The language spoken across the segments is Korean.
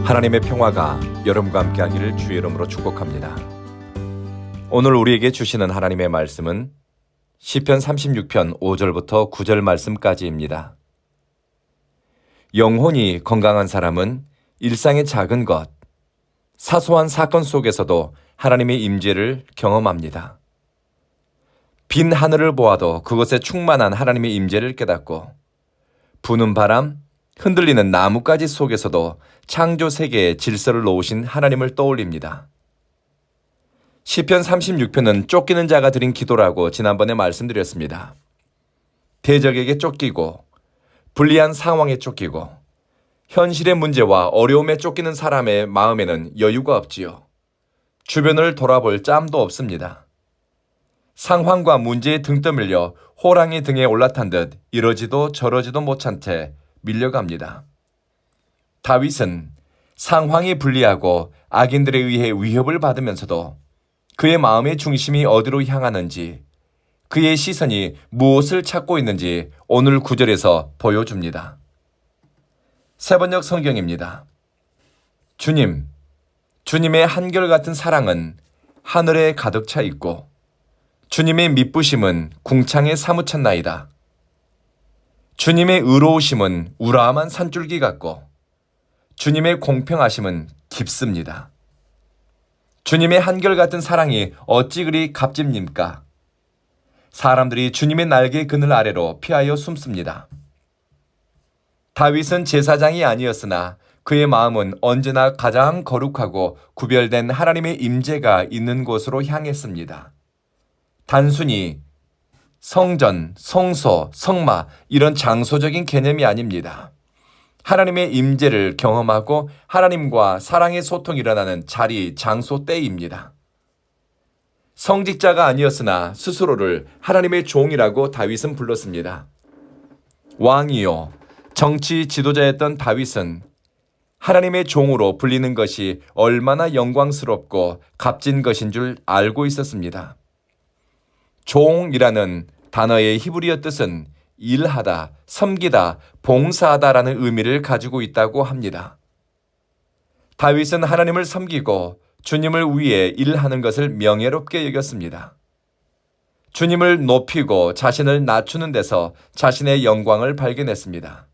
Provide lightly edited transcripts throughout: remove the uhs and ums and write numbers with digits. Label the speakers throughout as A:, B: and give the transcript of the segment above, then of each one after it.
A: 하나님의 평화가 여러분과 함께하기를 주의 이름으로 축복합니다. 오늘 우리에게 주시는 하나님의 말씀은 시편 36편 5절부터 9절 말씀까지입니다. 영혼이 건강한 사람은 일상의 작은 것, 사소한 사건 속에서도 하나님의 임재를 경험합니다. 빈 하늘을 보아도 그것에 충만한 하나님의 임재를 깨닫고 부는 바람, 흔들리는 나뭇가지 속에서도 창조 세계의 질서를 놓으신 하나님을 떠올립니다. 시편 36편은 쫓기는 자가 드린 기도라고 지난번에 말씀드렸습니다. 대적에게 쫓기고 불리한 상황에 쫓기고 현실의 문제와 어려움에 쫓기는 사람의 마음에는 여유가 없지요. 주변을 돌아볼 짬도 없습니다. 상황과 문제에 등 떠밀려 호랑이 등에 올라탄 듯 이러지도 저러지도 못한 채 밀려갑니다. 다윗은 상황이 불리하고 악인들에 의해 위협을 받으면서도 그의 마음의 중심이 어디로 향하는지, 그의 시선이 무엇을 찾고 있는지 오늘 9절에서 보여줍니다. 세번역 성경입니다. 주님의 한결같은 사랑은 하늘에 가득 차 있고 주님의 미쁘심은 궁창에 사무쳤나이다. 주님의 의로우심은 우라함한 산줄기 같고 주님의 공평하심은 깊습니다. 주님의 한결같은 사랑이 어찌 그리 값집니까? 사람들이 주님의 날개 그늘 아래로 피하여 숨습니다. 다윗은 제사장이 아니었으나 그의 마음은 언제나 가장 거룩하고 구별된 하나님의 임재가 있는 곳으로 향했습니다. 단순히 성전, 성소, 성마 이런 장소적인 개념이 아닙니다. 하나님의 임재를 경험하고 하나님과 사랑의 소통이 일어나는 자리, 장소, 때입니다. 성직자가 아니었으나 스스로를 하나님의 종이라고 다윗은 불렀습니다. 왕이요, 정치 지도자였던 다윗은 하나님의 종으로 불리는 것이 얼마나 영광스럽고 값진 것인 줄 알고 있었습니다. 종이라는 단어의 히브리어 뜻은 일하다, 섬기다, 봉사하다라는 의미를 가지고 있다고 합니다. 다윗은 하나님을 섬기고 주님을 위해 일하는 것을 명예롭게 여겼습니다. 주님을 높이고 자신을 낮추는 데서 자신의 영광을 발견했습니다.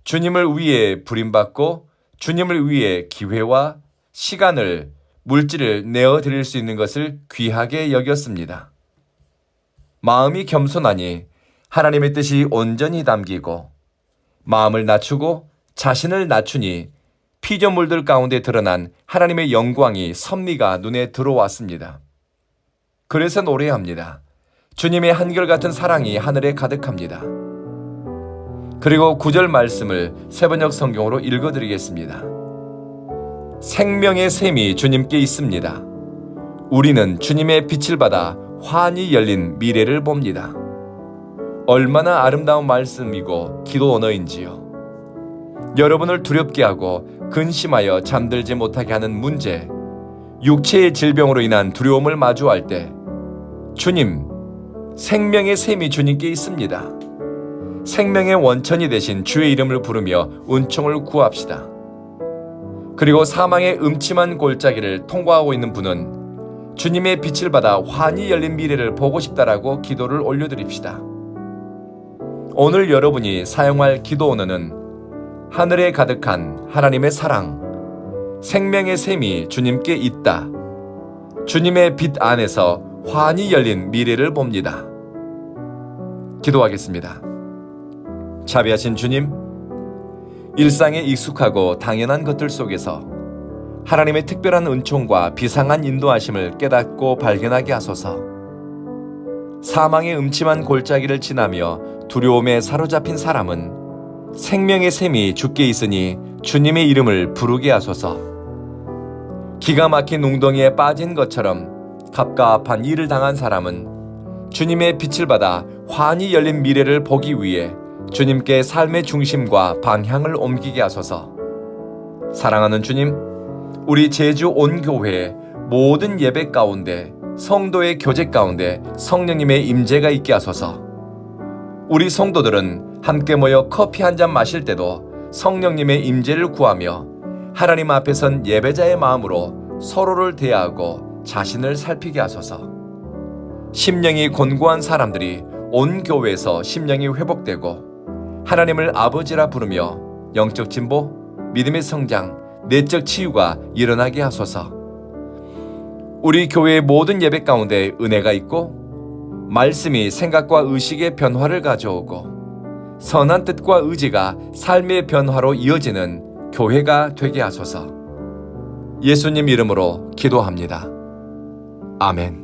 A: 주님을 위해 부림받고 주님을 위해 기회와 시간을, 물질을 내어드릴 수 있는 것을 귀하게 여겼습니다. 마음이 겸손하니 하나님의 뜻이 온전히 담기고 마음을 낮추고 자신을 낮추니 피조물들 가운데 드러난 하나님의 영광이 섭리가 눈에 들어왔습니다. 그래서 노래합니다. 주님의 한결같은 사랑이 하늘에 가득합니다. 그리고 9절 말씀을 세번역 성경으로 읽어드리겠습니다. 생명의 샘이 주님께 있습니다. 우리는 주님의 빛을 받아 환히 열린 미래를 봅니다. 얼마나 아름다운 말씀이고 기도 언어인지요. 여러분을 두렵게 하고 근심하여 잠들지 못하게 하는 문제, 육체의 질병으로 인한 두려움을 마주할 때 주님, 생명의 샘이 주님께 있습니다. 생명의 원천이 되신 주의 이름을 부르며 은총을 구합시다. 그리고 사망의 음침한 골짜기를 통과하고 있는 분은 주님의 빛을 받아 환히 열린 미래를 보고 싶다라고 기도를 올려드립시다. 오늘 여러분이 사용할 기도 언어는 하늘에 가득한 하나님의 사랑, 생명의 샘이 주님께 있다. 주님의 빛 안에서 환히 열린 미래를 봅니다. 기도하겠습니다. 자비하신 주님, 일상에 익숙하고 당연한 것들 속에서 하나님의 특별한 은총과 비상한 인도하심을 깨닫고 발견하게 하소서. 사망의 음침한 골짜기를 지나며 두려움에 사로잡힌 사람은 생명의 샘이 주께 있으니 주님의 이름을 부르게 하소서. 기가 막힌 웅덩이에 빠진 것처럼 갑갑한 일을 당한 사람은 주님의 빛을 받아 환히 열린 미래를 보기 위해 주님께 삶의 중심과 방향을 옮기게 하소서. 사랑하는 주님, 우리 제주 온 교회의 모든 예배 가운데, 성도의 교제 가운데 성령님의 임재가 있게 하소서. 우리 성도들은 함께 모여 커피 한 잔 마실 때도 성령님의 임재를 구하며 하나님 앞에 선 예배자의 마음으로 서로를 대하고 자신을 살피게 하소서. 심령이 곤고한 사람들이 온 교회에서 심령이 회복되고 하나님을 아버지라 부르며 영적 진보, 믿음의 성장, 내적 치유가 일어나게 하소서. 우리 교회의 모든 예배 가운데 은혜가 있고 말씀이 생각과 의식의 변화를 가져오고 선한 뜻과 의지가 삶의 변화로 이어지는 교회가 되게 하소서. 예수님 이름으로 기도합니다. 아멘.